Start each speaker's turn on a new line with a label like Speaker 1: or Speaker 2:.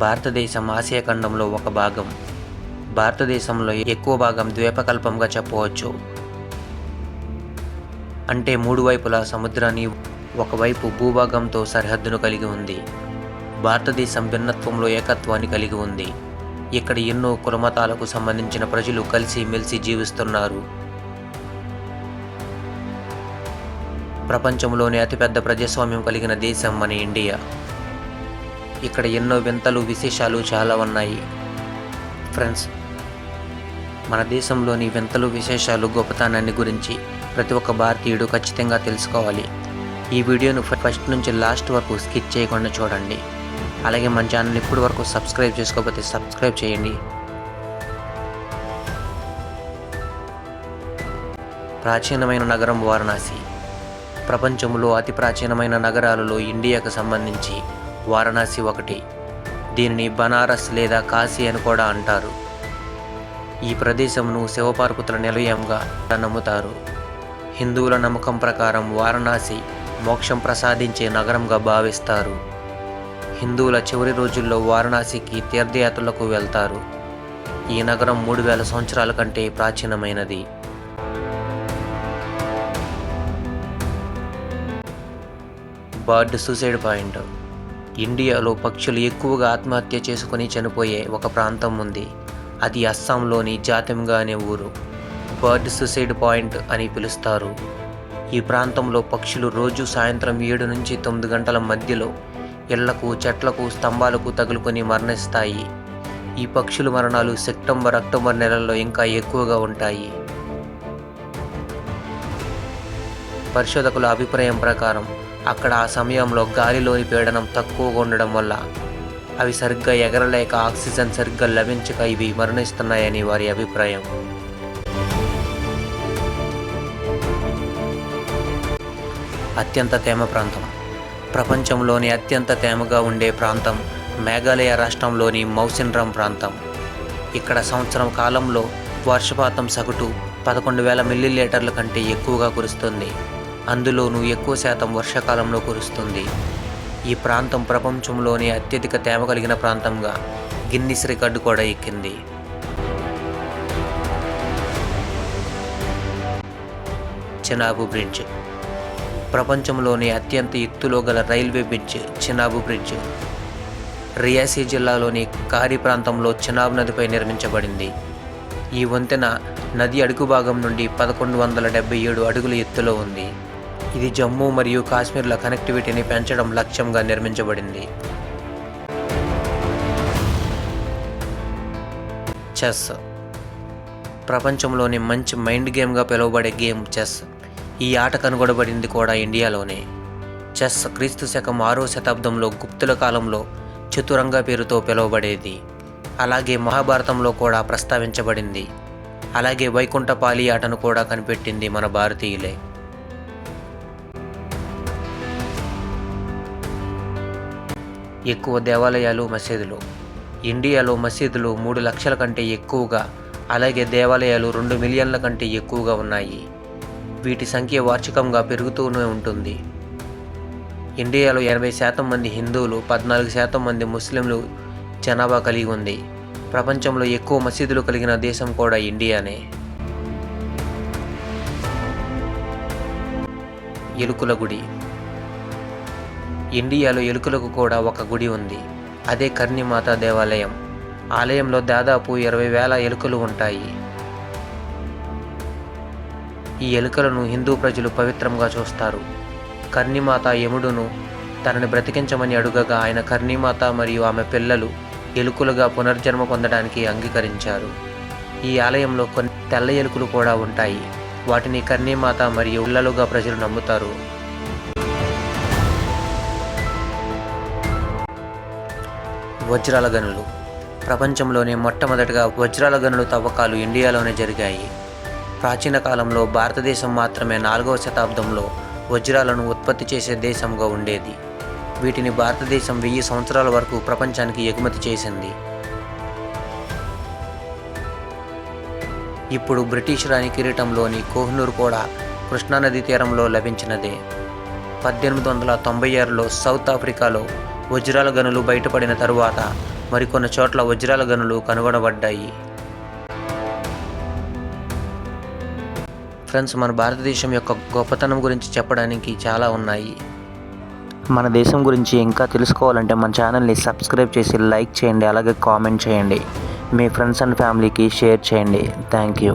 Speaker 1: భారతదేశం ఆసియా ఖండంలో ఒక భాగం. భారతదేశంలో ఎక్కువ భాగం ద్వీపకల్పంగా చెప్పవచ్చు. అంటే మూడు వైపులా సముద్రాన్ని, ఒకవైపు భూభాగంతో సరిహద్దును కలిగి ఉంది. భారతదేశం భిన్నత్వంలో ఏకత్వాన్ని కలిగి ఉంది. ఇక్కడ ఎన్నో కులమతాలకు సంబంధించిన ప్రజలు కలిసి మెలిసి జీవిస్తున్నారు. ప్రపంచంలోనే అతిపెద్ద ప్రజాస్వామ్యం కలిగిన దేశం మన ఇండియా. ఇక్కడ ఎన్నో వింతలు, విశేషాలు చాలా ఉన్నాయి. ఫ్రెండ్స్, మన దేశంలోని వింతలు, విశేషాలు, గొప్పతనాన్ని గురించి ప్రతి ఒక్క భారతీయుడు ఖచ్చితంగా తెలుసుకోవాలి. ఈ వీడియోను ఫస్ట్ నుంచి లాస్ట్ వరకు స్కిప్ చేయకుండా చూడండి. అలాగే మన ఛానల్ ఇప్పటి వరకు సబ్స్క్రైబ్ చేసుకోకపోతే సబ్స్క్రైబ్ చేయండి. ప్రాచీనమైన నగరం వారణాసి. ప్రపంచంలో అతి ప్రాచీనమైన నగరాలలో ఇండియాకు సంబంధించి వారణాసి ఒకటి. దీనిని బనారస్ లేదా కాశీ అని కూడా అంటారు. ఈ ప్రదేశంను శివపార్వతుల నిలయంగా నమ్ముతారు. హిందువుల నమ్మకం ప్రకారం వారణాసి మోక్షం ప్రసాదించే నగరంగా భావిస్తారు. హిందువుల చివరి రోజుల్లో వారణాసికి తీర్థయాత్రలకు వెళ్తారు. ఈ నగరం 3000 సంవత్సరాల కంటే ప్రాచీనమైనది. Bird suicide point. ఇండియాలో పక్షులు ఎక్కువగా ఆత్మహత్య చేసుకుని చనిపోయే ఒక ప్రాంతం ఉంది. అది అస్సాంలోని జాతింగా అనే ఊరు. బర్డ్ సూసైడ్ పాయింట్ అని పిలుస్తారు. ఈ ప్రాంతంలో పక్షులు రోజు సాయంత్రం 7 నుంచి 9 గంటల మధ్యలో ఇళ్లకు, చెట్లకు, స్తంభాలకు తగులుకొని మరణిస్తాయి. ఈ పక్షుల మరణాలు సెప్టెంబర్, అక్టోబర్ నెలల్లో ఇంకా ఎక్కువగా ఉంటాయి. పరిశోధకుల అభిప్రాయం ప్రకారం అక్కడ ఆ సమయంలో గాలిలోని పీడనం తక్కువగా ఉండడం వల్ల అవి సరిగ్గా ఎగరలేక, ఆక్సిజన్ సరిగ్గా లభించక ఇవి మరణిస్తున్నాయని వారి అభిప్రాయం. అత్యంత తేమ ప్రాంతం. ప్రపంచంలోని అత్యంత తేమగా ఉండే ప్రాంతం మేఘాలయ రాష్ట్రంలోని మౌసిన్రామ్ ప్రాంతం. ఇక్కడ సంవత్సరం కాలంలో వర్షపాతం సగటు 11,000 మిల్లీలీటర్ల కంటే ఎక్కువగా కురుస్తుంది. అందులోనూ ఎక్కువ శాతం వర్షాకాలంలో కురుస్తుంది. ఈ ప్రాంతం ప్రపంచంలోనే అత్యధిక తేమ కలిగిన ప్రాంతంగా గిన్నిస్ రికార్డు కూడా ఎక్కింది. చెనాబ్ బ్రిడ్జ్. ప్రపంచంలోని అత్యంత ఎత్తులో గల railway bridge Chenab bridge Reasi జిల్లాలోని కారి ప్రాంతంలో చెనాబ్ నదిపై నిర్మించబడింది. ఈ వంతెన నది అడుగు భాగం నుండి 1177 అడుగుల ఎత్తులో ఉంది. ఇది జమ్మూ మరియు కాశ్మీర్ల కనెక్టివిటీని పెంచడం లక్ష్యంగా నిర్మించబడింది. చెస్. ప్రపంచంలోని మంచి మైండ్ గేమ్గా పిలువబడే గేమ్ చెస్. ఈ ఆట కనుగొనబడింది కూడా ఇండియాలోనే. చెస్ క్రీస్తు శకం 6వ శతాబ్దంలో గుప్తుల కాలంలో చతురంగ పేరుతో పిలువబడేది. అలాగే మహాభారతంలో కూడా ప్రస్తావించబడింది. అలాగే వైకుంఠపాలి ఆటను కూడా కనిపెట్టింది మన భారతీయులే. ఎక్కువ దేవాలయాలు, మసీదులు. ఇండియాలో మసీదులు 3 లక్షల కంటే ఎక్కువగా, అలాగే దేవాలయాలు 2 మిలియన్ల కంటే ఎక్కువగా ఉన్నాయి. వీటి సంఖ్య వార్షికంగా పెరుగుతూనే ఉంటుంది. ఇండియాలో 80% మంది హిందువులు, 14% మంది ముస్లింలు జనాభా కలిగి ఉంది. ప్రపంచంలో ఎక్కువ మసీదులు కలిగిన దేశం కూడా ఇండియానే. ఎలుకల గుడి. ఇండియాలో ఎలుకలకు కూడా ఒక గుడి ఉంది. అదే కర్ణిమాత దేవాలయం. ఆలయంలో దాదాపు 20,000 ఎలుకలు ఉంటాయి. ఈ ఎలుకలను హిందూ ప్రజలు పవిత్రంగా చూస్తారు. కర్ణిమాత యముడును తనని బ్రతికించమని అడుగగా ఆయన కర్ణిమాత మరియు ఆమె పిల్లలు ఎలుకలుగా పునర్జన్మ పొందడానికి అంగీకరించారు. ఈ ఆలయంలో కొన్ని తెల్ల ఎలుకలు కూడా ఉంటాయి. వాటిని కర్ణిమాత మరియు పిల్లలుగా ప్రజలు నమ్ముతారు. వజ్రాల గనులు. ప్రపంచంలోనే మొట్టమొదటిగా వజ్రాల గనులు తవ్వకాలు ఇండియాలోనే జరిగాయి. ప్రాచీన కాలంలో భారతదేశం మాత్రమే 4వ శతాబ్దంలో వజ్రాలను ఉత్పత్తి చేసే దేశంగా ఉండేది. వీటిని భారతదేశం 1000 సంవత్సరాల వరకు ప్రపంచానికి ఎగుమతి చేసింది. ఇప్పుడు బ్రిటిష్ రాణి కిరీటంలోని కోహినూర్ కూడా కృష్ణానది తీరంలో లభించినదే. 1896లో సౌత్ ఆఫ్రికాలో వజ్రాల గనులు బయటపడిన తరువాత మరికొన్ని చోట్ల వజ్రాల గనులు కనుగొనబడ్డాయి. ఫ్రెండ్స్, మన భారతదేశం యొక్క గొప్పతనం గురించి చెప్పడానికి చాలా ఉన్నాయి. మన దేశం గురించి ఇంకా తెలుసుకోవాలంటే మన ఛానల్ని సబ్స్క్రైబ్ చేసి లైక్ చేయండి, అలాగే కామెంట్ చేయండి. మీ ఫ్రెండ్స్ అండ్ ఫ్యామిలీకి షేర్ చేయండి. Thank you.